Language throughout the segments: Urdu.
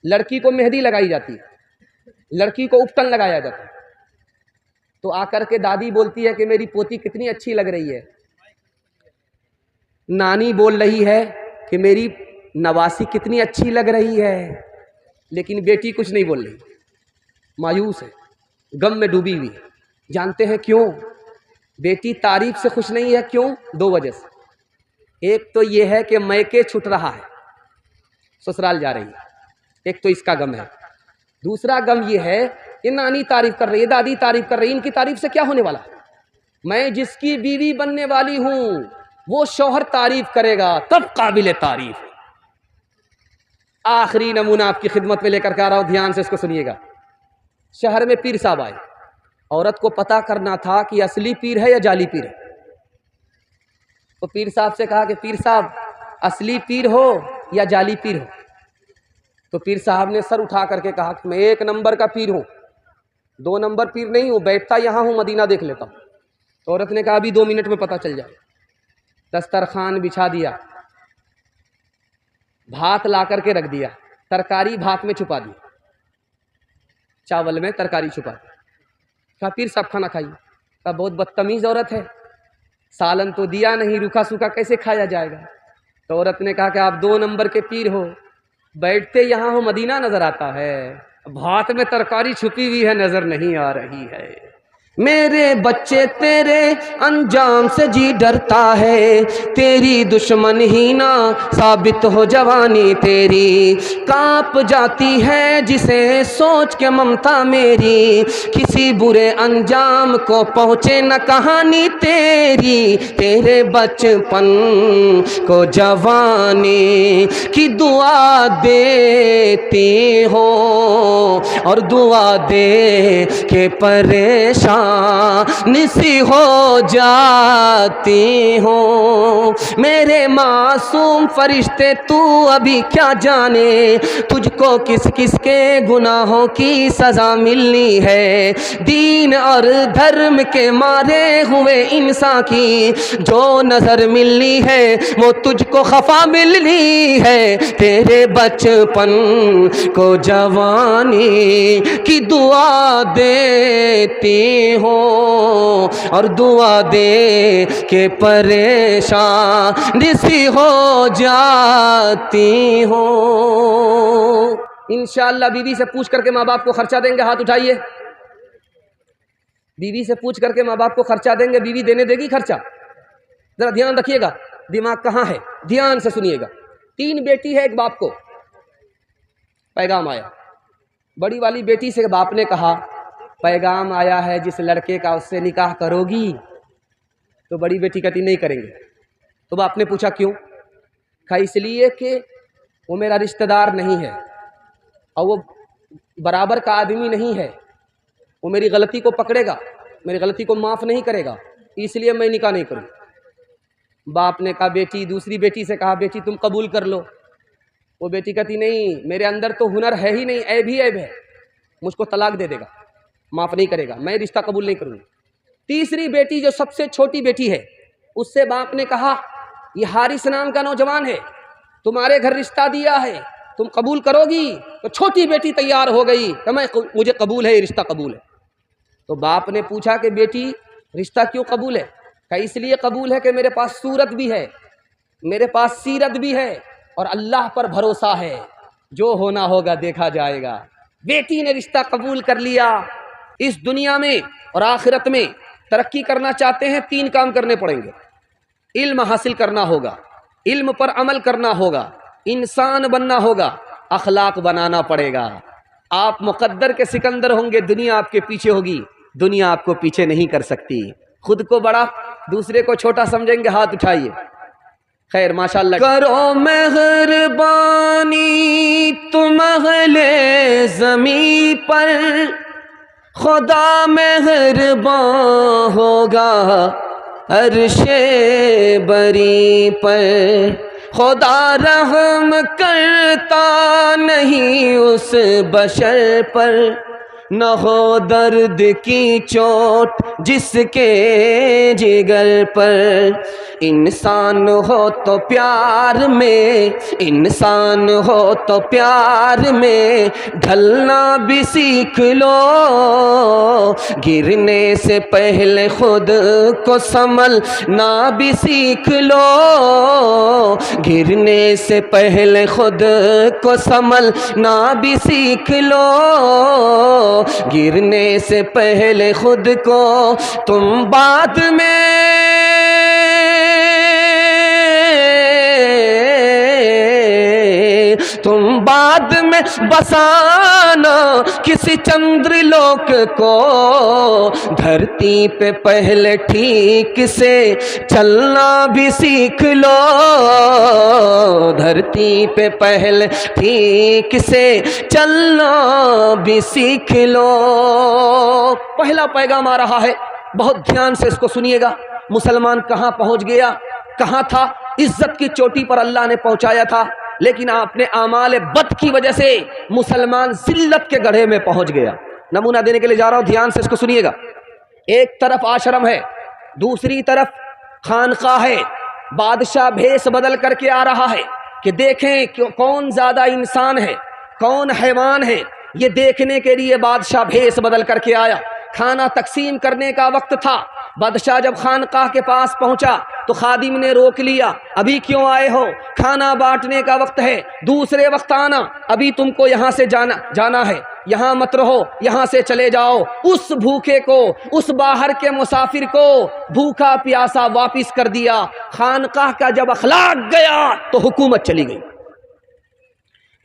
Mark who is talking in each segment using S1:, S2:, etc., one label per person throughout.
S1: لڑکی کو مہندی لگائی جاتی ہے، لڑکی کو اپٹن لگایا جاتا ہے، تو آ کر کے دادی بولتی ہے کہ میری پوتی کتنی اچھی لگ رہی ہے، نانی بول رہی ہے کہ میری نواسی کتنی اچھی لگ رہی ہے، لیکن بیٹی کچھ نہیں بول رہی، مایوس ہے، غم میں ڈوبی ہوئی ہے۔ جانتے ہیں کیوں بیٹی تعریف سے خوش نہیں ہے؟ کیوں؟ دو وجہ سے۔ ایک تو یہ ہے کہ میکے چھٹ رہا ہے، سسرال جا رہی ہے، ایک تو اس کا غم ہے۔ دوسرا غم یہ ہے کہ نانی تعریف کر رہی ہے، دادی تعریف کر رہی ہے، ان کی تعریف سے کیا ہونے والا؟ میں جس کی بیوی بننے والی ہوں وہ شوہر تعریف کرے گا تب قابل تعریف ہے۔ آخری نمونہ آپ کی خدمت میں لے کر کے آ رہا ہوں، دھیان سے اس کو سنیے گا۔ شہر میں پیر صاحب آئے، عورت کو پتہ کرنا تھا کہ اصلی پیر ہے یا جعلی پیر ہے۔ تو پیر صاحب سے کہا کہ پیر صاحب اصلی پیر ہو یا جعلی پیر ہو؟ تو پیر صاحب نے سر اٹھا کر کے کہا کہ میں 1 نمبر کا پیر ہوں، 2 نمبر پیر نہیں ہوں، بیٹھتا یہاں ہوں، مدینہ دیکھ لیتا ہوں۔ تو عورت نے کہا ابھی 2 منٹ میں پتہ چل جائے۔ دسترخوان بچھا دیا، بھات لا کر کے رکھ دیا، ترکاری بھات میں چھپا دی، چاول میں ترکاری چھپا دی۔ کہا پیر صاحب کھانا کھائیے۔ کہا بہت بدتمیز عورت ہے، سالن تو دیا نہیں، روکھا سوکھا کیسے کھایا جائے گا؟ تو عورت نے کہا کہ آپ 2 نمبر کے پیر ہو، بیٹھتے یہاں ہو، مدینہ نظر آتا ہے، بھات میں ترکاری چھپی ہوئی ہے، نظر نہیں آ رہی ہے۔ میرے بچے تیرے انجام سے جی ڈرتا ہے، تیری دشمن ہی نہ ثابت ہو جوانی تیری، کانپ جاتی ہے جسے سوچ کے ممتا میری، کسی برے انجام کو پہنچے نہ کہانی تیری، تیرے بچپن کو جوانی کی دعا دیتی ہو اور دعا دے کے پریشان نسی ہو جاتی ہوں۔ میرے معصوم فرشتے تو ابھی کیا جانے، تجھ کو کس کس کے گناہوں کی سزا ملنی ہے، دین اور دھرم کے مارے ہوئے انسان کی جو نظر ملنی ہے وہ تجھ کو خفا ملنی ہے، تیرے بچپن کو جوانی کی دعا دیتی ہوں اور دعا دے کے پریشان سی ہو جاتی ہوں۔ انشاءاللہ بیوی سے پوچھ کر کے ماں باپ کو خرچہ دیں گے؟ ہاتھ اٹھائیے۔ بیوی سے پوچھ کر کے ماں باپ کو خرچہ دیں گے؟ بیوی دینے دے گی خرچہ؟ ذرا دھیان رکھیے گا، دماغ کہاں ہے، دھیان سے سنیے گا۔ 3 بیٹی ہے ایک باپ کو، پیغام آیا، بڑی والی بیٹی سے باپ نے کہا پیغام آیا ہے جس لڑکے کا اس سے نکاح کرو گی؟ تو بڑی بیٹی کہتی نہیں کریں گے۔ تو باپ نے پوچھا کیوں؟ کہا اس لیے کہ وہ میرا رشتہ دار نہیں ہے اور وہ برابر کا آدمی نہیں ہے، وہ میری غلطی کو پکڑے گا، میری غلطی کو معاف نہیں کرے گا، اس لیے میں نکاح نہیں کروں۔ باپ نے کہا بیٹی، دوسری بیٹی سے کہا بیٹی تم قبول کر لو۔ وہ بیٹی کہتی نہیں، میرے اندر تو ہنر ہے ہی نہیں، عیب ہی عیب ہے، مجھ کو طلاق دے دے گا، معاف نہیں کرے گا، میں رشتہ قبول نہیں کروں گی۔ تیسری بیٹی جو سب سے چھوٹی بیٹی ہے، اس سے باپ نے کہا یہ حارث نام کا نوجوان ہے، تمہارے گھر رشتہ دیا ہے، تم قبول کرو گی؟ تو چھوٹی بیٹی تیار ہو گئی کہ مجھے قبول ہے، یہ رشتہ قبول ہے۔ تو باپ نے پوچھا کہ بیٹی رشتہ کیوں قبول ہے؟ کہ اس لیے قبول ہے کہ میرے پاس صورت بھی ہے، میرے پاس سیرت بھی ہے اور اللہ پر بھروسہ ہے، جو ہونا ہوگا دیکھا جائے گا۔ بیٹی نے رشتہ قبول کر لیا۔ اس دنیا میں اور آخرت میں ترقی کرنا چاہتے ہیں، 3 کام کرنے پڑیں گے۔ علم حاصل کرنا ہوگا، علم پر عمل کرنا ہوگا، انسان بننا ہوگا، اخلاق بنانا پڑے گا۔ آپ مقدر کے سکندر ہوں گے، دنیا آپ کے پیچھے ہوگی، دنیا آپ کو پیچھے نہیں کر سکتی۔ خود کو بڑا دوسرے کو چھوٹا سمجھیں گے؟ ہاتھ اٹھائیے۔ خیر ماشاءاللہ۔ کرو مہربانی تم اہل زمین پر، خدا مہربان ہوگا عرش بری پر، خدا رحم کرتا نہیں اس بشر پر نہ ہو درد کی چوٹ جس کے جگر پر، انسان ہو تو پیار میں، انسان ہو تو پیار میں ڈھلنا بھی سیکھ لو، گرنے سے پہلے خود کو سنبھلنا بھی سیکھ لو، گرنے سے پہلے خود کو سنبھلنا بھی سیکھ لو، گرنے سے پہلے خود کو تم بعد میں بسانا کسی چندر لوک کو، دھرتی پہ پہلے ٹھیک سے چلنا بھی سیکھ لو، دھرتی پہ پہلے ٹھیک سے چلنا بھی سیکھ لو۔ پہلا پیغام آ رہا ہے، بہت دھیان سے اس کو سنیے گا۔ مسلمان کہاں پہنچ گیا، کہاں تھا؟ عزت کی چوٹی پر اللہ نے پہنچایا تھا، لیکن اپنے اعمال بد کی وجہ سے مسلمان ذلت کے گڑھے میں پہنچ گیا۔ نمونہ دینے کے لیے جا رہا ہوں، دھیان سے اس کو سنیے گا۔ ایک طرف آشرم ہے، دوسری طرف خانقاہ ہے۔ بادشاہ بھیس بدل کر کے آ رہا ہے کہ دیکھیں کون زیادہ انسان ہے، کون حیوان ہے۔ یہ دیکھنے کے لیے بادشاہ بھیس بدل کر کے آیا۔ کھانا تقسیم کرنے کا وقت تھا۔ بادشاہ جب خانقاہ کے پاس پہنچا تو خادم نے روک لیا، ابھی کیوں آئے ہو؟ کھانا بانٹنے کا وقت ہے، دوسرے وقت آنا، ابھی تم کو یہاں سے جانا ہے، یہاں مت رہو، یہاں سے چلے جاؤ۔ اس بھوکے کو، اس باہر کے مسافر کو بھوکا پیاسا واپس کر دیا۔ خانقاہ کا جب اخلاق گیا تو حکومت چلی گئی۔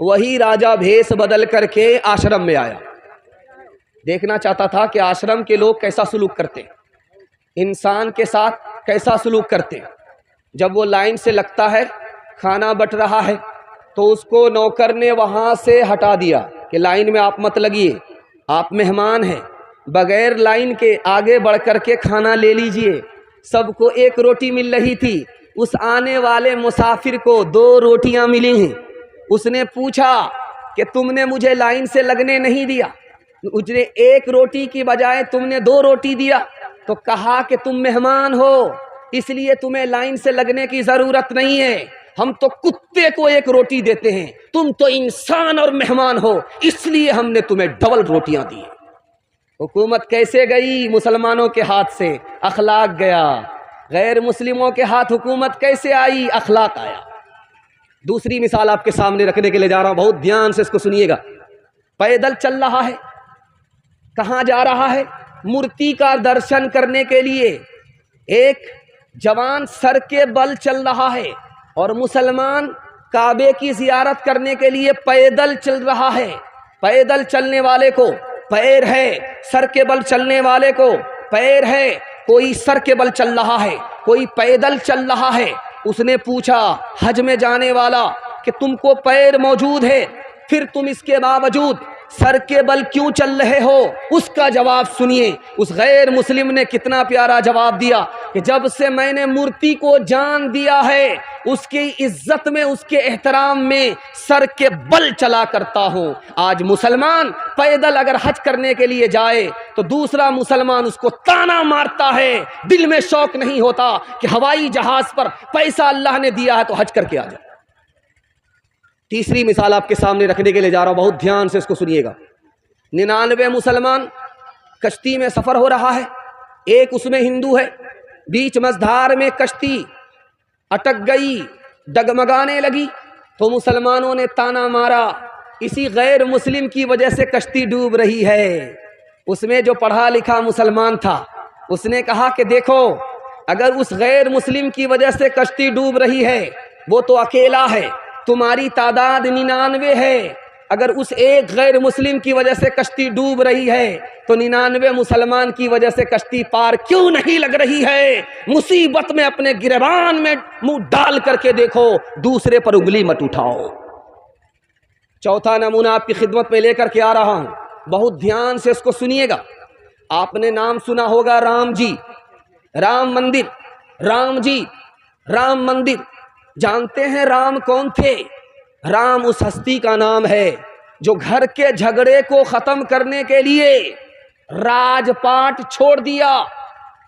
S1: وہی راجہ بھیس بدل کر کے آشرم میں آیا، دیکھنا چاہتا تھا کہ آشرم کے لوگ کیسا سلوک کرتے، انسان کے ساتھ کیسا سلوک کرتے۔ جب وہ لائن سے لگتا ہے، کھانا بٹ رہا ہے، تو اس کو نوکر نے وہاں سے ہٹا دیا کہ لائن میں آپ مت لگیے، آپ مہمان ہیں، بغیر لائن کے آگے بڑھ کر کے کھانا لے لیجئے۔ سب کو ایک روٹی مل رہی تھی، اس آنے والے مسافر کو 2 روٹیاں ملی ہیں۔ اس نے پوچھا کہ تم نے مجھے لائن سے لگنے نہیں دیا، مجھے 1 روٹی کی بجائے تم نے 2 روٹی دیا، تو کہا کہ تم مہمان ہو، اس لیے تمہیں لائن سے لگنے کی ضرورت نہیں ہے، ہم تو کتے کو 1 روٹی دیتے ہیں، تم تو انسان اور مہمان ہو، اس لیے ہم نے تمہیں ڈبل روٹیاں دی۔ حکومت کیسے گئی؟ مسلمانوں کے ہاتھ سے اخلاق گیا۔ غیر مسلموں کے ہاتھ حکومت کیسے آئی؟ اخلاق آیا۔ دوسری مثال آپ کے سامنے رکھنے کے لیے جا رہا ہوں، بہت دھیان سے اس کو سنیے گا۔ پیدل چل رہا ہے، کہاں جا رہا ہے؟ مورتی کا درشن کرنے کے لیے۔ ایک جوان سر کے بل چل رہا ہے اور مسلمان کعبے کی زیارت کرنے کے لیے پیدل چل رہا ہے۔ پیدل چلنے والے کو پیر ہے، سر کے بل چلنے والے کو پیر ہے۔ کوئی سر کے بل چل رہا ہے، کوئی پیدل چل رہا ہے۔ اس نے پوچھا حج میں جانے والا کہ تم کو پیر موجود ہے، پھر تم اس کے باوجود سر کے بل کیوں چل رہے ہو؟ اس کا جواب سنیے، اس غیر مسلم نے کتنا پیارا جواب دیا کہ جب سے میں نے مورتی کو جان دیا ہے، اس کی عزت میں، اس کے احترام میں سر کے بل چلا کرتا ہوں۔ آج مسلمان پیدل اگر حج کرنے کے لیے جائے تو دوسرا مسلمان اس کو تانا مارتا ہے، دل میں شوق نہیں ہوتا کہ ہوائی جہاز پر پیسہ اللہ نے دیا ہے تو حج کر کے آ جائے۔ تیسری مثال آپ کے سامنے رکھنے کے لیے جا رہا ہوں، بہت دھیان سے اس کو سنیے گا۔ 99 مسلمان کشتی میں سفر ہو رہا ہے، ایک اس میں ہندو ہے، بیچ مزدھار میں کشتی اٹک گئی، ڈگمگانے لگی تو مسلمانوں نے تانا مارا، اسی غیر مسلم کی وجہ سے کشتی ڈوب رہی ہے۔ اس میں جو پڑھا لکھا مسلمان تھا، اس نے کہا کہ دیکھو، اگر اس غیر مسلم کی وجہ سے کشتی ڈوب رہی ہے، وہ تو اکیلا ہے، تمہاری تعداد 99 ہے، اگر اس ایک غیر مسلم کی وجہ سے کشتی ڈوب رہی ہے تو 99 مسلمان کی وجہ سے کشتی پار کیوں نہیں لگ رہی ہے؟ مصیبت میں اپنے گریبان میں منہ ڈال کر کے دیکھو، دوسرے پر انگلی مت اٹھاؤ۔ چوتھا نمونہ آپ کی خدمت میں لے کر کے آ رہا ہوں، بہت دھیان سے اس کو سنیے گا۔ آپ نے نام سنا ہوگا رام جی، رام مندر، رام جی، رام مندر۔ جانتے ہیں رام کون تھے؟ رام اس ہستی کا نام ہے جو گھر کے جھگڑے کو ختم کرنے کے لیے راج پاٹ چھوڑ دیا،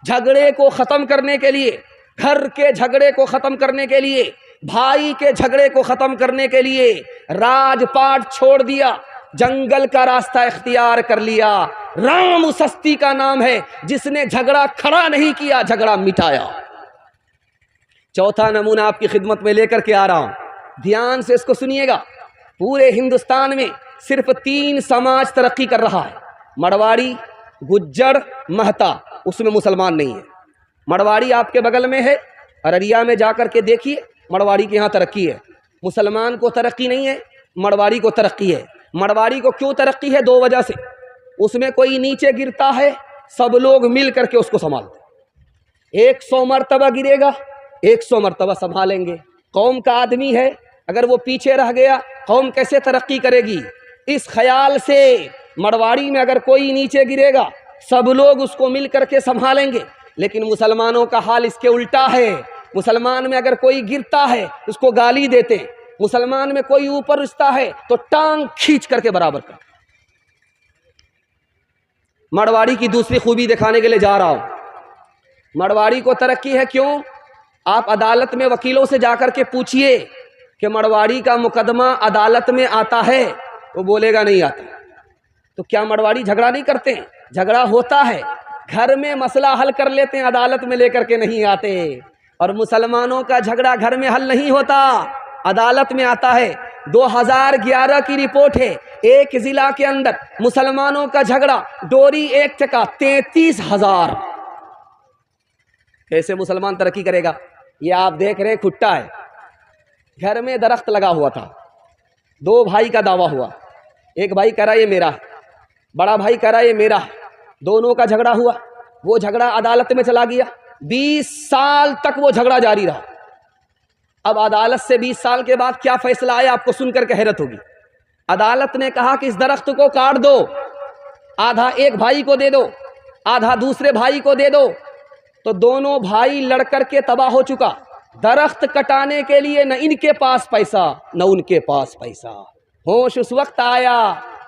S1: جھگڑے کو ختم کرنے کے لیے، گھر کے جھگڑے کو ختم کرنے کے لیے، بھائی کے جھگڑے کو ختم کرنے کے لیے راج پاٹ چھوڑ دیا، جنگل کا راستہ اختیار کر لیا۔ رام اس ہستی کا نام ہے جس نے جھگڑا کھڑا نہیں کیا، جھگڑا مٹایا۔ چوتھا نمونہ آپ کی خدمت میں لے کر کے آ رہا ہوں، دھیان سے اس کو سنیے گا۔ پورے ہندوستان میں صرف 3 سماج ترقی کر رہا ہے، مرواڑی، گجر، مہتا، اس میں مسلمان نہیں ہے۔ مرواڑی آپ کے بغل میں ہے، ارریا میں جا کر کے دیکھیے، مرواڑی کے یہاں ترقی ہے۔ مسلمان کو ترقی نہیں ہے، مرواڑی کو ترقی ہے۔ مرواڑی کو کیوں ترقی ہے؟ 2 وجہ سے۔ اس میں کوئی نیچے گرتا ہے، سب لوگ مل کر کے اس کو سنبھالتے، 100 مرتبہ گرے گا 100 مرتبہ سنبھالیں گے۔ قوم کا آدمی ہے، اگر وہ پیچھے رہ گیا قوم کیسے ترقی کرے گی؟ اس خیال سے مرواڑی میں اگر کوئی نیچے گرے گا سب لوگ اس کو مل کر کے سنبھالیں گے۔ لیکن مسلمانوں کا حال اس کے الٹا ہے۔ مسلمان میں اگر کوئی گرتا ہے اس کو گالی دیتے، مسلمان میں کوئی اوپر اٹھتا ہے تو ٹانگ کھینچ کر کے برابر کر۔ مرواڑی کی دوسری خوبی دکھانے کے لیے جا رہا ہوں۔ مرواڑی کو ترقی ہے کیوں؟ آپ عدالت میں وکیلوں سے جا کر کے پوچھئے کہ مرواڑی کا مقدمہ عدالت میں آتا ہے، وہ بولے گا نہیں آتا۔ تو کیا مرواڑی جھگڑا نہیں کرتے ہیں؟ جھگڑا ہوتا ہے، گھر میں مسئلہ حل کر لیتے ہیں، عدالت میں لے کر کے نہیں آتے۔ اور مسلمانوں کا جھگڑا گھر میں حل نہیں ہوتا، عدالت میں آتا ہے۔ 2011 کی رپورٹ ہے، ایک ضلع کے اندر مسلمانوں کا جھگڑا ڈوری ایکٹ کا 33,000۔ کیسے مسلمان ترقی کرے گا؟ یہ آپ دیکھ رہے ہیں کھٹا ہے، گھر میں درخت لگا ہوا تھا، 2 بھائی کا دعویٰ ہوا، ایک بھائی کہہ رہا یہ میرا ہے، بڑا بھائی کہہ رہا یہ میرا ہے، دونوں کا جھگڑا ہوا، وہ جھگڑا عدالت میں چلا گیا، 20 سال تک وہ جھگڑا جاری رہا۔ اب عدالت سے 20 سال کے بعد کیا فیصلہ آیا آپ کو سن کر کے حیرت ہوگی۔ عدالت نے کہا کہ اس درخت کو کاٹ دو، آدھا ایک بھائی کو دے دو، آدھا دوسرے بھائی کو دے دو۔ تو دونوں بھائی لڑ کر کے تباہ ہو چکا، درخت کٹانے کے لیے نہ ان کے پاس پیسہ نہ ان کے پاس پیسہ۔ ہوش اس وقت آیا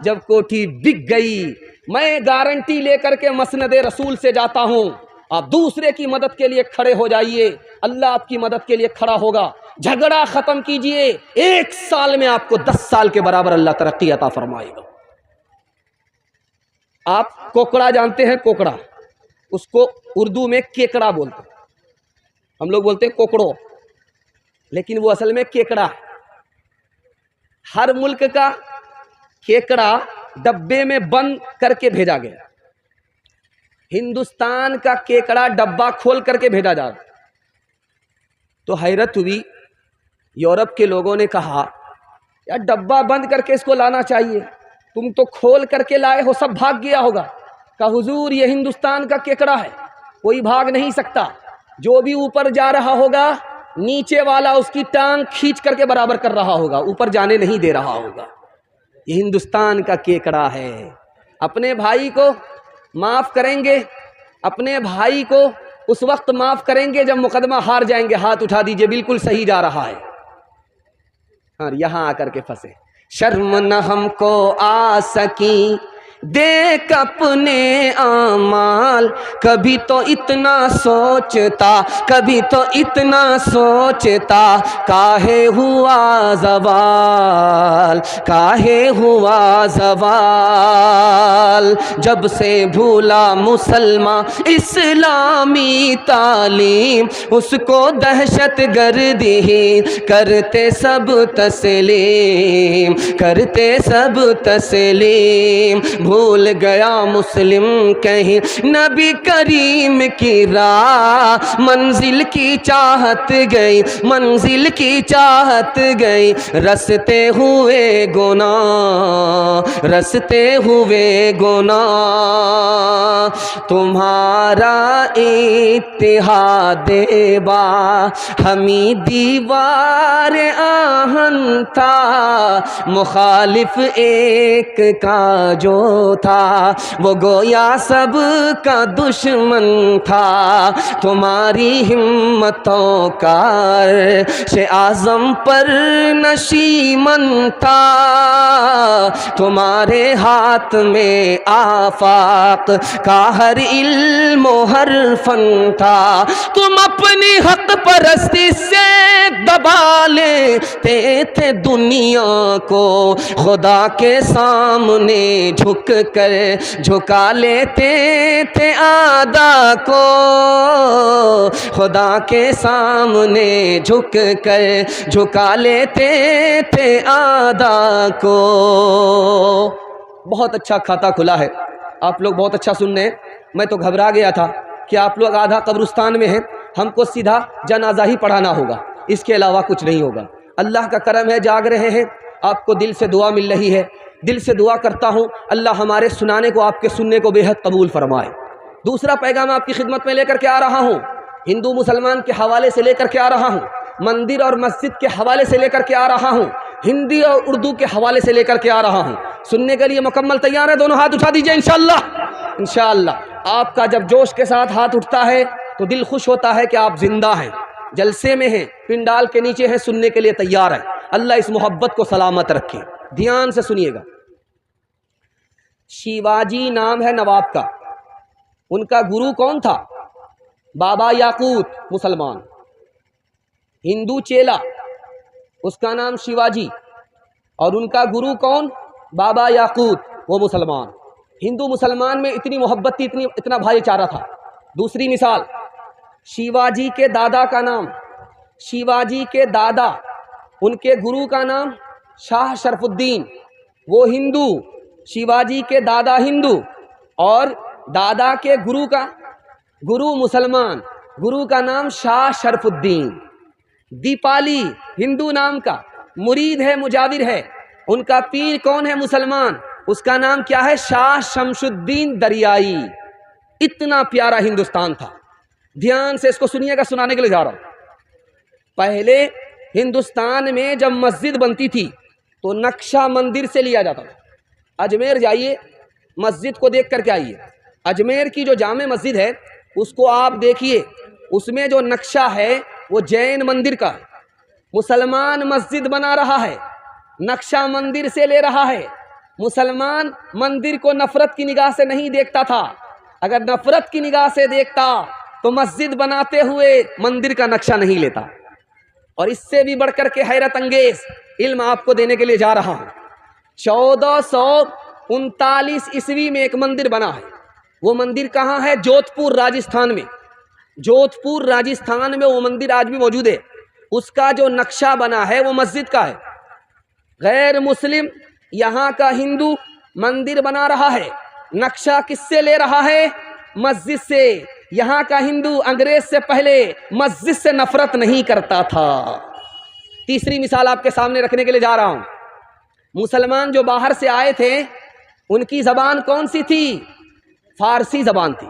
S1: جب کوٹھی بک گئی۔ میں گارنٹی لے کر کے مسند رسول سے جاتا ہوں، آپ دوسرے کی مدد کے لیے کھڑے ہو جائیے، اللہ آپ کی مدد کے لیے کھڑا ہوگا۔ جھگڑا ختم کیجئے، 1 سال میں آپ کو 10 سال کے برابر اللہ ترقی عطا فرمائے گا۔ آپ کوکڑا جانتے ہیں؟ کوکڑا، اس کو اردو میں کیکڑا بولتے ہیں، ہم لوگ بولتے ہیں کوکڑو، لیکن وہ اصل میں کیکڑا ہے۔ ہر ملک کا کیکڑا ڈبے میں بند کر کے بھیجا گیا، ہندوستان کا کیکڑا ڈبہ کھول کر کے بھیجا جا رہا۔ تو حیرت ہوئی، یورپ کے لوگوں نے کہا یار ڈبہ بند کر کے اس کو لانا چاہیے، تم تو کھول کر کے لائے ہو، سب بھاگ گیا ہوگا۔ کہا حضور یہ ہندوستان کا کیکڑا ہے، کوئی بھاگ نہیں سکتا، جو بھی اوپر جا رہا ہوگا نیچے والا اس کی ٹانگ کھینچ کر کے برابر کر رہا ہوگا، اوپر جانے نہیں دے رہا ہوگا۔ یہ ہندوستان کا کیکڑا ہے۔ اپنے بھائی کو معاف کریں گے، اپنے بھائی کو اس وقت معاف کریں گے جب مقدمہ ہار جائیں گے۔ ہاتھ اٹھا دیجئے، بالکل صحیح جا رہا ہے۔ اور یہاں آ کر کے پھنسے، شرم نہ ہم کو آ سکی دیکھ اپنے اعمال، کبھی تو اتنا سوچتا، کبھی تو اتنا سوچتا، کاہے ہوا زوال، کاہے ہوا زوال، جب سے بھولا مسلمان اسلامی تعلیم، اس کو دہشت گردی کرتے سب تسلیم، کرتے سب تسلیم، بھول گیا مسلم کہیں نبی کریم کی راہ، منزل کی چاہت گئی، منزل کی چاہت گئی، رستے ہوئے گناہ، رستے ہوئے گناہ، تمہارا اتحاد با ہمیں دیوار آہن تھا، مخالف ایک کا جو تھا وہ گویا سب کا دشمن تھا تمہاری ہمتوں کا عرش اعظم پر نشیمن تھا تمہارے ہاتھ میں آفاق کا ہر علم و ہر فن تھا تم اپنی حق پرستی سے دبا لیتے تھے دنیا کو خدا کے سامنے جھک کر جھکا لیتے تھے اعداء کو خدا کے سامنے جھک کر جھکا لیتے تھے اعداء کو۔ بہت اچھا کھاتا کھلا ہے، آپ لوگ بہت اچھا سن رہے ہیں۔ میں تو گھبرا گیا تھا کہ آپ لوگ آدھا قبرستان میں ہیں، ہم کو سیدھا جنازہ ہی پڑھانا ہوگا، اس کے علاوہ کچھ نہیں ہوگا۔ اللہ کا کرم ہے، جاگ رہے ہیں، آپ کو دل سے دعا مل رہی ہے۔ دل سے دعا کرتا ہوں اللہ ہمارے سنانے کو، آپ کے سننے کو بے حد قبول فرمائے۔ دوسرا پیغام آپ کی خدمت میں لے کر کے آ رہا ہوں، ہندو مسلمان کے حوالے سے لے کر کے آ رہا ہوں، مندر اور مسجد کے حوالے سے لے کر کے آ رہا ہوں، ہندی اور اردو کے حوالے سے لے کر کے آ رہا ہوں۔ سننے کے لیے مکمل تیار ہے؟ دونوں ہاتھ اٹھا دیجئے انشاءاللہ۔ انشاءاللہ آپ کا جب جوش کے ساتھ ہاتھ اٹھتا ہے تو دل خوش ہوتا ہے کہ آپ زندہ ہیں، جلسے میں ہیں، پنڈال کے نیچے ہیں، سننے کے لیے تیار ہیں۔ اللہ اس محبت کو سلامت رکھے۔ دھیان سے سنیے گا۔ شیواجی نام ہے نواب کا، ان کا گرو کون تھا؟ بابا یاقوت، مسلمان۔ ہندو چیلا، اس کا نام شیواجی، اور ان کا گرو کون؟ بابا یاقوت، وہ مسلمان۔ ہندو مسلمان میں اتنی محبت تھی، اتنا بھائی چارہ تھا۔ دوسری مثال، شیواجی کے دادا کا نام، شیواجی کے دادا، ان کے گرو کا نام شاہ شرف الدین، وہ ہندو، شیواجی کے دادا ہندو، اور دادا کے گرو کا گرو مسلمان، گرو کا نام شاہ شرف الدین۔ دیپالی ہندو نام کا، مرید ہے، مجاور ہے، ان کا پیر کون ہے؟ مسلمان، اس کا نام کیا ہے؟ شاہ شمس الدین دریائی۔ اتنا پیارا ہندوستان تھا۔ دھیان سے اس کو سنیے گا، سنانے کے لیے جا رہا ہوں۔ پہلے ہندوستان میں جب مسجد بنتی تھی تو نقشہ مندر سے لیا جاتا تھا۔ اجمیر جائیے، مسجد کو دیکھ کر کے آئیے۔ اجمیر کی جو جامع مسجد ہے اس کو آپ دیکھیے، اس میں جو نقشہ ہے وہ جین مندر کا ہے۔ مسلمان مسجد بنا رہا ہے، نقشہ مندر سے لے رہا ہے۔ مسلمان مندر کو نفرت کی نگاہ سے نہیں دیکھتا تھا، اگر نفرت کی نگاہ سے دیکھتا تو مسجد بناتے ہوئے مندر کا نقشہ نہیں لیتا۔ اور اس سے بھی بڑھ کر کے حیرت انگیز علم آپ کو دینے کے لیے جا رہا ہوں۔ 1439 عیسوی میں ایک مندر بنا ہے۔ وہ مندر کہاں ہے؟ جودھ پور راجستھان میں۔ جودھ پور راجستھان میں وہ مندر آج بھی موجود ہے۔ اس کا جو نقشہ بنا ہے وہ مسجد کا ہے۔ غیر مسلم یہاں کا ہندو مندر بنا رہا ہے، نقشہ کس سے لے رہا ہے؟ مسجد سے۔ یہاں کا ہندو انگریز سے پہلے مسجد سے نفرت نہیں کرتا تھا۔ تیسری مثال آپ کے سامنے رکھنے کے لیے جا رہا ہوں۔ مسلمان جو باہر سے آئے تھے ان کی زبان کون سی تھی؟ فارسی زبان تھی۔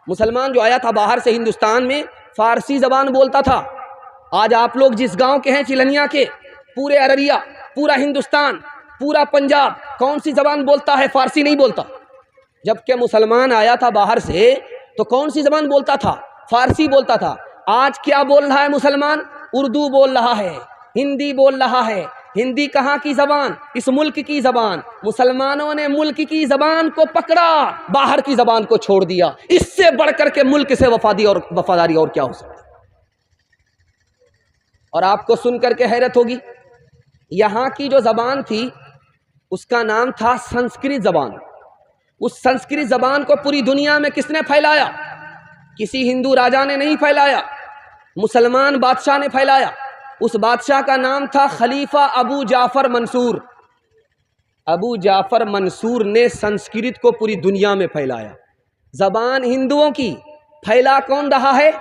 S1: مسلمان جو آیا تھا باہر سے ہندوستان میں فارسی زبان بولتا تھا۔ آج آپ لوگ جس گاؤں کے ہیں چلنیا کے، پورے عربیہ، پورا ہندوستان، پورا پنجاب کون سی زبان بولتا ہے؟ فارسی نہیں بولتا۔ جبکہ مسلمان آیا تھا باہر سے تو کون سی زبان بولتا تھا؟ فارسی بولتا تھا۔ آج کیا بول رہا ہے مسلمان؟ اردو بول رہا ہے، ہندی بول رہا ہے۔ ہندی کہاں کی زبان؟ اس ملک کی زبان۔ مسلمانوں نے ملک کی زبان کو پکڑا، باہر کی زبان کو چھوڑ دیا۔ اس سے بڑھ کر کے ملک سے وفاداری اور کیا ہو سکتا ہے؟ اور آپ کو سن کر کے حیرت ہوگی، یہاں کی جو زبان تھی اس کا نام تھا سنسکرت زبان۔ اس سنسکرت زبان کو پوری دنیا میں کس نے پھیلایا؟ کسی ہندو راجا نے نہیں پھیلایا، مسلمان بادشاہ نے پھیلایا۔ اس بادشاہ کا نام تھا خلیفہ ابو جعفر منصور۔ ابو جعفر منصور نے سنسکرت کو پوری دنیا میں پھیلایا۔ زبان ہندوؤں کی پھیلا کون رہا ہے؟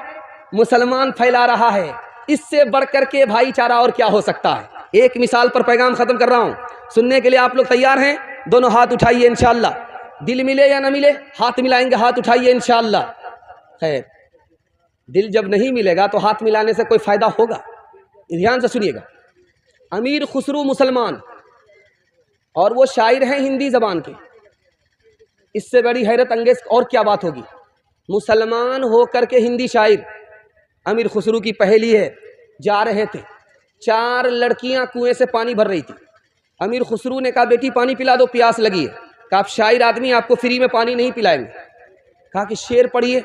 S1: مسلمان پھیلا رہا ہے۔ اس سے بڑھ کر کے بھائی چارہ اور کیا ہو سکتا ہے؟ ایک مثال پر پیغام ختم کر رہا ہوں، سننے کے لیے آپ لوگ تیار ہیں؟ دونوں ہاتھ اٹھائیے انشاءاللہ۔ دل ملے یا نہ ملے ہاتھ ملائیں گے، ہاتھ اٹھائیے انشاءاللہ۔ خیر، دل جب نہیں ملے گا تو ہاتھ ملانے سے کوئی فائدہ ہوگا؟ دھیان سے سنیے گا۔ امیر خسرو مسلمان اور وہ شاعر ہیں ہندی زبان کے۔ اس سے بڑی حیرت انگیز اور کیا بات ہوگی؟ مسلمان ہو کر کے ہندی شاعر امیر خسرو کی پہیلی ہے، جا رہے تھے 4 لڑکیاں کنویں سے پانی بھر رہی تھی۔ امیر خسرو نے کہا بیٹی پانی پلا دو، پیاس لگی ہے۔ کہا آپ شاعر آدمی، آپ کو فری میں پانی نہیں پلائیں گے۔ کہا کہ شعر پڑھیے،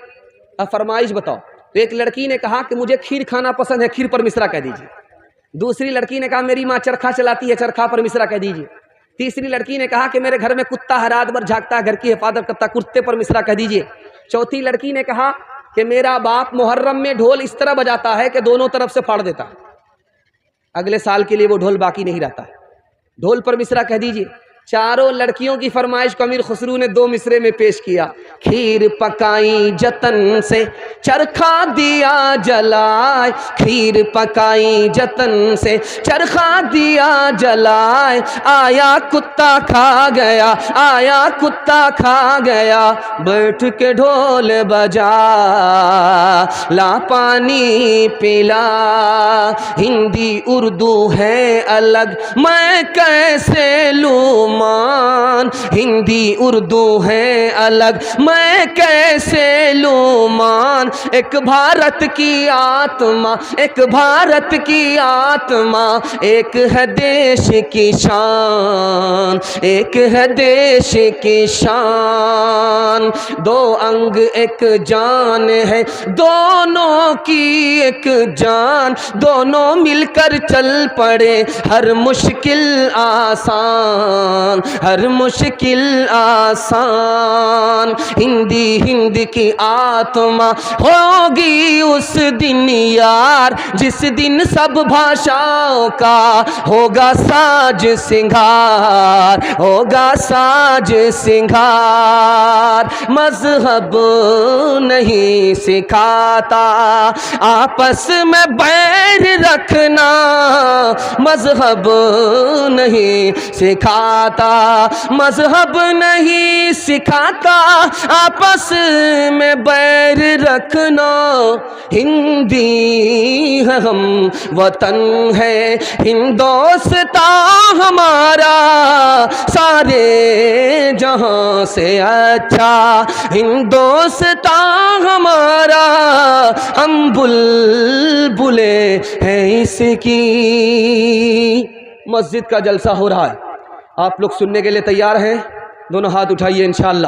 S1: اب فرمائش بتاؤ۔ تو ایک لڑکی نے کہا کہ مجھے کھیر کھانا پسند ہے، کھیر پر مصرع کہہ دیجیے۔ دوسری لڑکی نے کہا میری ماں چرخا چلاتی ہے، چرخا پر مصرع کہہ دیجیے۔ تیسری لڑکی نے کہا کہ میرے گھر میں کتا ہے، رات بھر جھاگتا ہے، گھر کی حفاظت کرتا ہے، کتے پر مصرع کہہ دیجیے۔ چوتھی لڑکی نے کہا کہ میرا باپ محرم میں ڈھول اس طرح بجاتا ہے کہ دونوں طرف سے پھاڑ دیتا ہے، اگلے سال کے لیے وہ ڈھول باقی نہیں رہتا ہے، ڈھول پر مصرع کہہ دیجیے۔ چاروں لڑکیوں کی فرمائش کو امیر خسرو نے 2 مصرے میں پیش کیا۔ کھیر پکائی جتن سے چرخا دیا جلائے، کھیر پکائی جتن سے چرخا دیا جلائے، آیا کتا کھا گیا، آیا کتا کھا گیا، بیٹھ کے ڈھول بجا لا پانی پلا۔ ہندی اردو ہے الگ میں کیسے لوں مان، ہندی اردو ہے الگ میں کیسے لوں مان، ایک بھارت کی آتما، ایک بھارت کی آتما، ایک ہے دیش کی شان، ایک ہے دیش کی شان۔ 2 انگ ایک جان ہے، دونوں کی ایک جان، دونوں مل کر چل پڑے ہر مشکل آسان، ہر مشکل آسان۔ ہند کی آتما ہوگی اس دن یار، جس دن سب بھاشاؤں کا ہوگا ساج سنگھار، ہوگا ساج سنگھار۔ مذہب نہیں سکھاتا آپس میں بیر رکھنا، مذہب نہیں سکھاتا، مذہب نہیں سکھاتا آپس میں بیر رکھنا۔ ہندی ہے ہم وطن ہے ہندوستان ہمارا، سارے جہاں سے اچھا ہندوستان ہمارا، ہم بلبلیں ہیں اس کی۔ مسجد کا جلسہ ہو رہا ہے، آپ لوگ سننے کے لیے تیار ہیں؟ دونوں ہاتھ اٹھائیے انشاءاللہ۔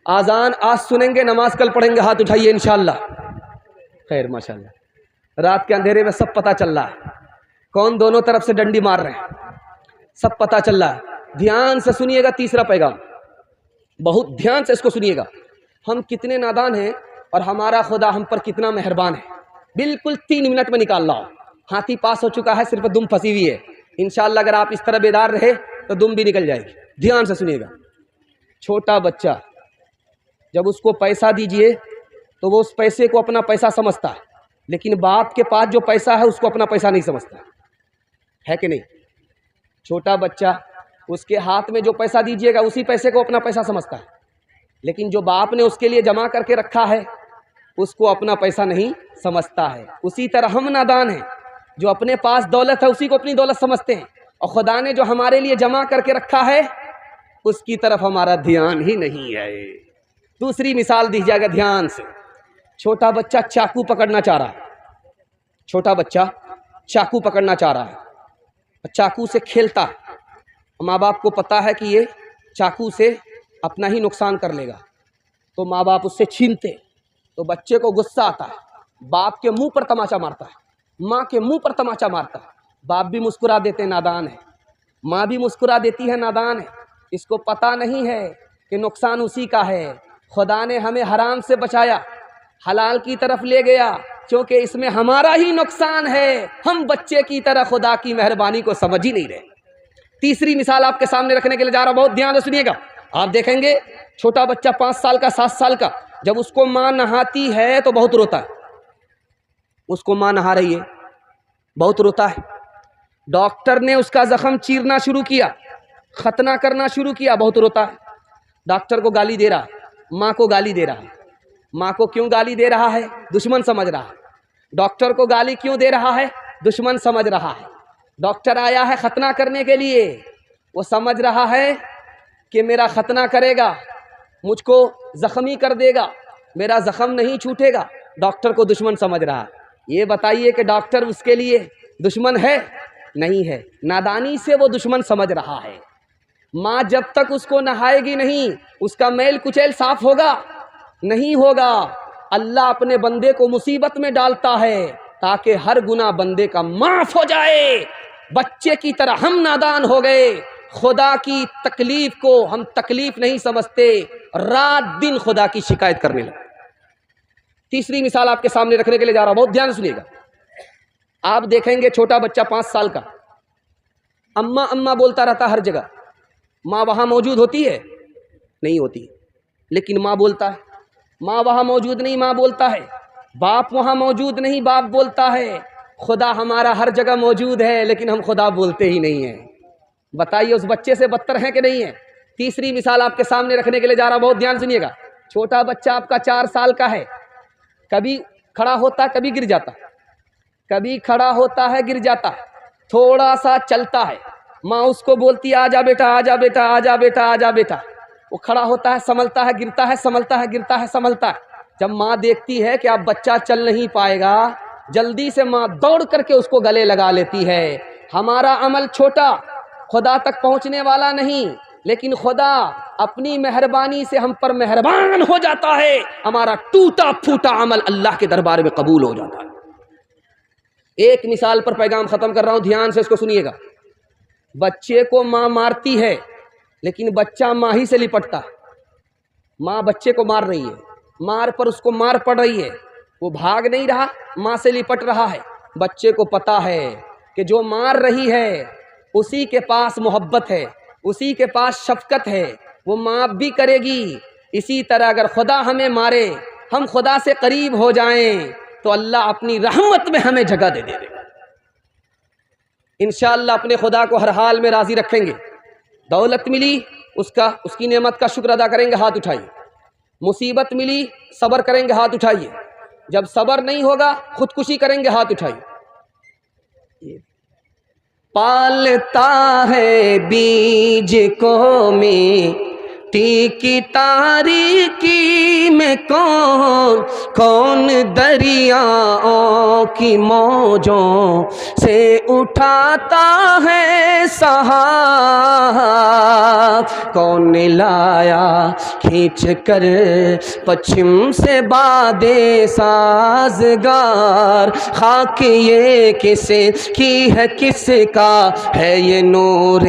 S1: آذان آج سنیں گے، نماز کل پڑھیں گے، ہاتھ اٹھائیے انشاءاللہ۔ خیر ماشاءاللہ، رات کے اندھیرے میں سب پتہ چل رہا ہے کون دونوں طرف سے ڈنڈی مار رہے ہیں، سب پتہ چل رہا ہے۔ دھیان سے سنیے گا تیسرا پیغام، بہت دھیان سے اس کو سنیے گا۔ ہم کتنے نادان ہیں اور ہمارا خدا ہم پر کتنا مہربان ہے۔ بالکل 3 منٹ میں نکال رہا ہوں، ہاتھی پاس ہو چکا ہے، صرف دم پھنسی ہوئی ہے۔ انشاءاللہ اگر آپ اس طرح بیدار رہے تو دم بھی نکل جائے گی۔ دھیان سے سنیے گا۔ چھوٹا بچہ جب اس کو پیسہ دیجئے تو وہ اس پیسے کو اپنا پیسہ سمجھتا ہے، لیکن باپ کے پاس جو پیسہ ہے اس کو اپنا پیسہ نہیں سمجھتا ہے کہ نہیں؟ چھوٹا بچہ اس کے ہاتھ میں جو پیسہ دیجئے گا اسی پیسے کو اپنا پیسہ سمجھتا ہے، لیکن جو باپ نے اس کے لیے جمع کر کے رکھا ہے اس کو اپنا پیسہ نہیں سمجھتا ہے۔ اسی طرح ہم نادان ہیں، جو اپنے پاس دولت ہے اسی کو اپنی دولت سمجھتے ہیں، اور خدا نے جو ہمارے لیے جمع کر کے رکھا ہے اس کی طرف ہمارا دھیان ہی نہیں ہے۔ دوسری مثال دی جائے گا دھیان سے۔ چھوٹا بچہ چاقو پکڑنا چاہ رہا ہے، چھوٹا بچہ چاقو پکڑنا چاہ رہا ہے، چاقو سے کھیلتا ہے، ماں باپ کو پتا ہے کہ یہ چاقو سے اپنا ہی نقصان کر لے گا، تو ماں باپ اس سے چھینتے، تو بچے کو غصہ آتا ہے، باپ کے منہ پر تماچا مارتا ہے، ماں کے منہ پر تماچا مارتا ہے۔ باپ بھی مسکرا دیتے ہیں، نادان ہے، ماں بھی مسکرا دیتی ہے، نادان ہے۔ اس کو پتہ نہیں ہے کہ نقصان اسی کا ہے۔ خدا نے ہمیں حرام سے بچایا، حلال کی طرف لے گیا، کیونکہ اس میں ہمارا ہی نقصان ہے۔ ہم بچے کی طرح خدا کی مہربانی کو سمجھ ہی نہیں رہے۔ تیسری مثال آپ کے سامنے رکھنے کے لیے جا رہا ہوں، بہت دھیان سے سنیے گا۔ آپ دیکھیں گے چھوٹا بچہ 5 سال کا 7 سال کا جب اس کو ماں نہاتی ہے تو بہت روتا ہے، اس کو ماں نہا رہی ہے بہت روتا ہے، ڈاکٹر نے اس کا زخم چیرنا شروع کیا، ختنہ کرنا شروع کیا، بہت روتا ہے، ڈاکٹر کو گالی دے رہا ہے، ماں کو گالی دے رہا ہے۔ ماں کو کیوں گالی دے رہا ہے؟ دشمن سمجھ رہا ہے۔ ڈاکٹر کو گالی کیوں دے رہا ہے؟ دشمن سمجھ رہا ہے۔ ڈاکٹر آیا ہے ختنہ کرنے کے لیے، وہ سمجھ رہا ہے کہ میرا ختنہ کرے گا، مجھ کو زخمی کر دے گا، میرا زخم نہیں چھوٹے گا، ڈاکٹر کو دشمن سمجھ رہا ہے۔ یہ بتائیے کہ ڈاکٹر اس کے لیے دشمن ہے؟ نہیں ہے، نادانی سے وہ دشمن سمجھ رہا ہے۔ ماں جب تک اس کو نہائے گی نہیں، اس کا میل کچیل صاف ہوگا نہیں ہوگا۔ اللہ اپنے بندے کو مصیبت میں ڈالتا ہے تاکہ ہر گناہ بندے کا معاف ہو جائے۔ بچے کی طرح ہم نادان ہو گئے، خدا کی تکلیف کو ہم تکلیف نہیں سمجھتے، رات دن خدا کی شکایت کرنے لگے۔ تیسری مثال آپ کے سامنے رکھنے کے لیے جا رہا ہوں، بہت دھیان سنیے گا۔ آپ دیکھیں گے چھوٹا بچہ 5 سال کا اماں اماں بولتا رہتا ہر جگہ، ماں وہاں موجود ہوتی ہے؟ نہیں ہوتی، لیکن ماں بولتا ہے۔ ماں وہاں موجود نہیں، ماں بولتا ہے۔ باپ وہاں موجود نہیں، باپ بولتا ہے۔ خدا ہمارا ہر جگہ موجود ہے لیکن ہم خدا بولتے ہی نہیں ہیں۔ بتائیے اس بچے سے بدتر ہیں کہ نہیں ہیں؟ تیسری مثال آپ کے سامنے رکھنے کے لیے جا رہا ہوں، بہت دھیان سنیے گا۔ چھوٹا بچہ آپ کا 4 سال کا ہے، کبھی کھڑا ہوتا کبھی گر جاتا، کبھی کھڑا ہوتا ہے گر جاتا، تھوڑا سا چلتا ہے، ماں اس کو بولتی ہے آجا بیٹا آجا بیٹا آجا بیٹا آجا بیٹا۔ وہ کھڑا ہوتا ہے، سنبھلتا ہے، گرتا ہے، سنبھلتا ہے، گرتا ہے، سنبھلتا ہے۔ جب ماں دیکھتی ہے کہ اب بچہ چل نہیں پائے گا، جلدی سے ماں دوڑ کر کے اس کو گلے لگا لیتی ہے۔ ہمارا عمل چھوٹا، خدا تک پہنچنے والا نہیں، لیکن خدا اپنی مہربانی سے ہم پر مہربان ہو جاتا ہے، ہمارا ٹوٹا پھوٹا عمل اللہ کے دربار میں قبول ہو جاتا ہے۔ ایک مثال پر پیغام ختم کر رہا ہوں، دھیان سے اس کو سنیے گا۔ بچے کو ماں مارتی ہے لیکن بچہ ماں ہی سے لپٹتا ہے۔ ماں بچے کو مار رہی ہے، مار پر اس کو مار پڑ رہی ہے، وہ بھاگ نہیں رہا، ماں سے لپٹ رہا ہے۔ بچے کو پتا ہے کہ جو مار رہی ہے اسی کے پاس محبت ہے، اسی کے پاس شفقت ہے، وہ معاف بھی کرے گی۔ اسی طرح اگر خدا ہمیں مارے، ہم خدا سے قریب ہو جائیں تو اللہ اپنی رحمت میں ہمیں جگہ دے دے گا۔ انشاءاللہ اپنے خدا کو ہر حال میں راضی رکھیں گے۔ دولت ملی اس کی نعمت کا شکر ادا کریں گے، ہاتھ اٹھائیے۔ مصیبت ملی صبر کریں گے، ہاتھ اٹھائیے۔ جب صبر نہیں ہوگا خودکشی کریں گے، ہاتھ اٹھائیے۔ پالتا ہے بیج کو مٹی کی تاریکی میں کون دریاؤں کی موجوں سے اٹھاتا ہے سہاگ، کون لایا کھینچ کر پچھم سے باد سازگار، خاک یہ کس کی ہے کس کا ہے یہ نور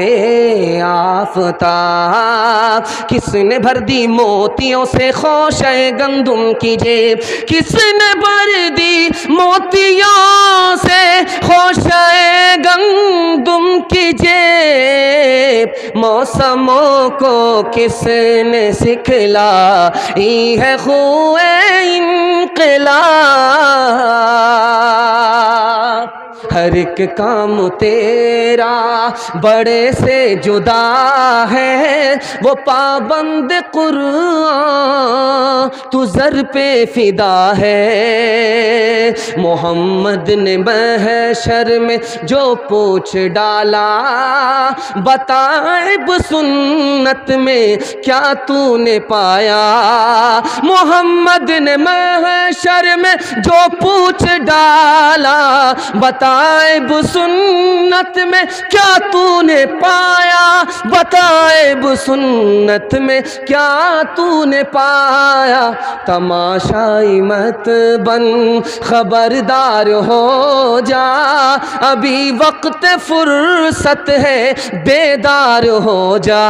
S1: آفتاب، کس نے بھر دی موتیوں سے خوشہ گندم کی جیب، کس نے بھر دی موتیوں سے خوشہ گندم کی جیب، موسموں کو کس نے سکھلائی ہے خوئے انقلاب، ہر ایک کام تیرا بڑے سے جدا ہے، وہ پابند قرآن تو زر پہ فدا ہے، محمد نے محشر میں جو پوچھ ڈالا، بتائب سنت میں کیا تو نے پایا، محمد نے محشر میں جو پوچھ ڈالا، بتائب سنت میں کیا تو نے پایا، بتائب سنت میں کیا تو نے پایا، تماشائی مت بن خبردار ہو جا، ابھی وقت فرصت ہے بیدار ہو جا۔